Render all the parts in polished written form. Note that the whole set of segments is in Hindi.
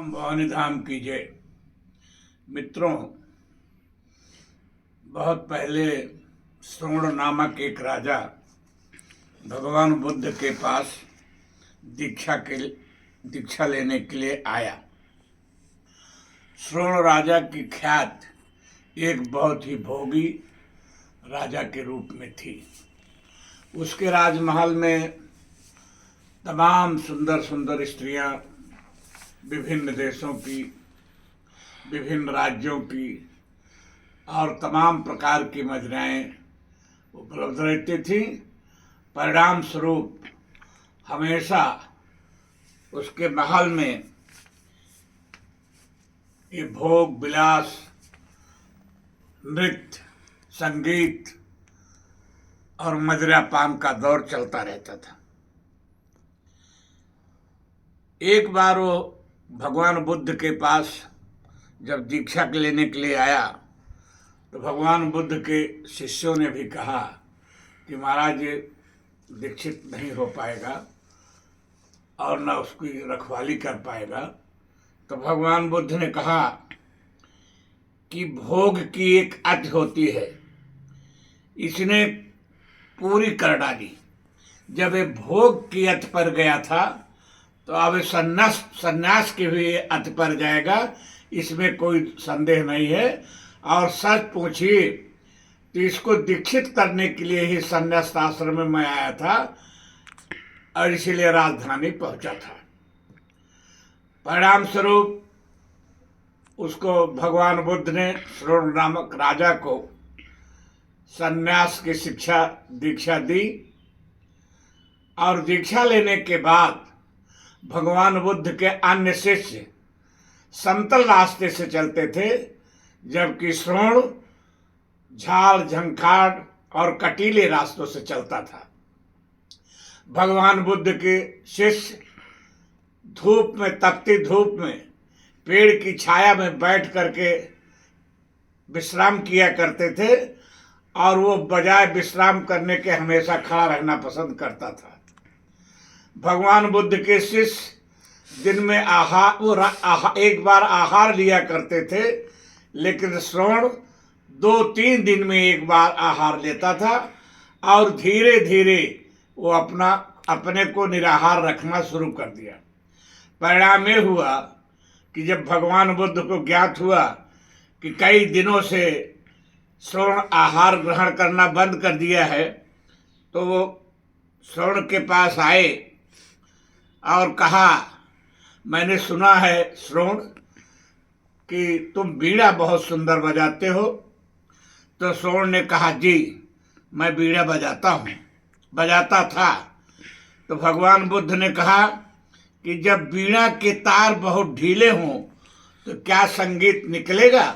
राम भवानी धाम की जय। मित्रों, बहुत पहले श्रवण नामक एक राजा भगवान बुद्ध के पास दीक्षा लेने के लिए आया। श्रवण राजा की ख्यात एक बहुत ही भोगी राजा के रूप में थी। उसके राजमहल में तमाम सुंदर सुंदर स्त्रियां विभिन्न देशों की, विभिन्न राज्यों की और तमाम प्रकार की महिलाएं उपलब्ध रहती थीं। परिणाम स्वरूप हमेशा उसके महल में ये भोग विलास, नृत्य, संगीत और मदिरापान का दौर चलता रहता था। एक बार वो भगवान बुद्ध के पास जब दीक्षा लेने के लिए आया तो भगवान बुद्ध के शिष्यों ने भी कहा कि महाराज ये दीक्षित नहीं हो पाएगा और न उसकी रखवाली कर पाएगा। तो भगवान बुद्ध ने कहा कि भोग की एक अति होती है, इसने पूरी कर डाली। जब ये भोग की अति पर गया था तो अब सन्यास की भी अति पर जाएगा, इसमें कोई संदेह नहीं है। और सच पूछिए तो इसको दीक्षित करने के लिए ही सन्यास आश्रम में मैं आया था और इसीलिए राजधानी पहुंचा था। परिणाम स्वरूप उसको भगवान बुद्ध ने श्रवण नामक राजा को सन्यास की दीक्षा दी। और दीक्षा लेने के बाद भगवान बुद्ध के अन्य शिष्य समतल रास्ते से चलते थे, जबकि श्रवण झाड़ झंखाड़ और कटीले रास्तों से चलता था। भगवान बुद्ध के शिष्य धूप में, तपती धूप में पेड़ की छाया में बैठ करके विश्राम किया करते थे और वो बजाय विश्राम करने के हमेशा खड़ा रहना पसंद करता था। भगवान बुद्ध के शिष्य दिन में एक बार आहार लिया करते थे, लेकिन श्रवण 2-3 दिन में एक बार आहार लेता था और धीरे धीरे वो अपने को निराहार रखना शुरू कर दिया। परिणाम ये हुआ कि जब भगवान बुद्ध को ज्ञात हुआ कि कई दिनों से श्रवण आहार ग्रहण करना बंद कर दिया है, तो वो श्रवण के पास आए और कहा, मैंने सुना है श्रवण कि तुम बीड़ा बहुत सुंदर बजाते हो। तो श्रवण ने कहा, जी मैं बीड़ा बजाता था। तो भगवान बुद्ध ने कहा कि जब बीड़ा के तार बहुत ढीले हों तो क्या संगीत निकलेगा?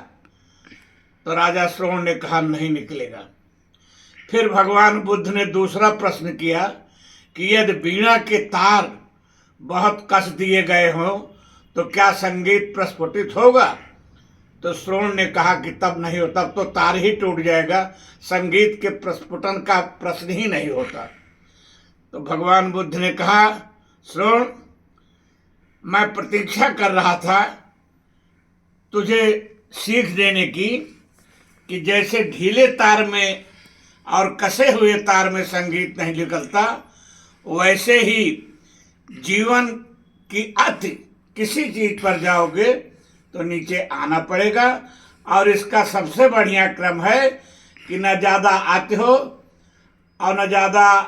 तो राजा श्रवण ने कहा, नहीं निकलेगा। फिर भगवान बुद्ध ने दूसरा प्रश्न किया कि यदि बीड़ा के तार बहुत कस दिए गए हों तो क्या संगीत प्रस्फुटित होगा? तो श्रवण ने कहा कि तब नहीं हो, तब तो तार ही टूट जाएगा, संगीत के प्रस्फुटन का प्रश्न ही नहीं होता। तो भगवान बुद्ध ने कहा, श्रवण मैं प्रतीक्षा कर रहा था तुझे सीख देने की कि जैसे ढीले तार में और कसे हुए तार में संगीत नहीं निकलता, वैसे ही जीवन की अति किसी चीज पर जाओगे तो नीचे आना पड़ेगा। और इसका सबसे बढ़िया क्रम है कि न ज़्यादा अति हो और न ज़्यादा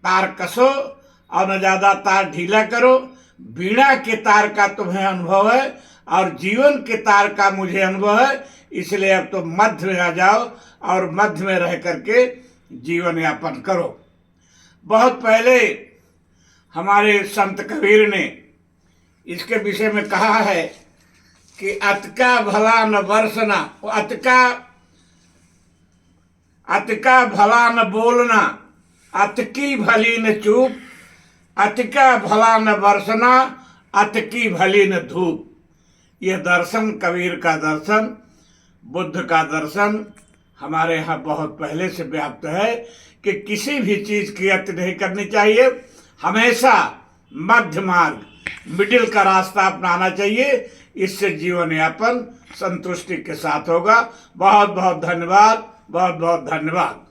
तार कसो और न ज़्यादा तार ढीला करो। बीड़ा के तार का तुम्हें अनुभव है और जीवन के तार का मुझे अनुभव है, इसलिए अब तो मध्य में आ जाओ और मध्य में रह करके जीवन यापन करो। बहुत पहले हमारे संत कबीर ने इसके विषय में कहा है कि अति का भला न बरसना, अति का भला न बोलना, अति की भली न चूप, अति का भला न बरसना, अति की भली न धूप। यह दर्शन कबीर का दर्शन, बुद्ध का दर्शन हमारे यहाँ बहुत पहले से व्याप्त है कि किसी भी चीज की अति नहीं करनी चाहिए। हमेशा मध्य मार्ग मिडिल का रास्ता अपनाना चाहिए। इससे जीवन यापन संतुष्टि के साथ होगा। बहुत बहुत धन्यवाद, बहुत बहुत धन्यवाद।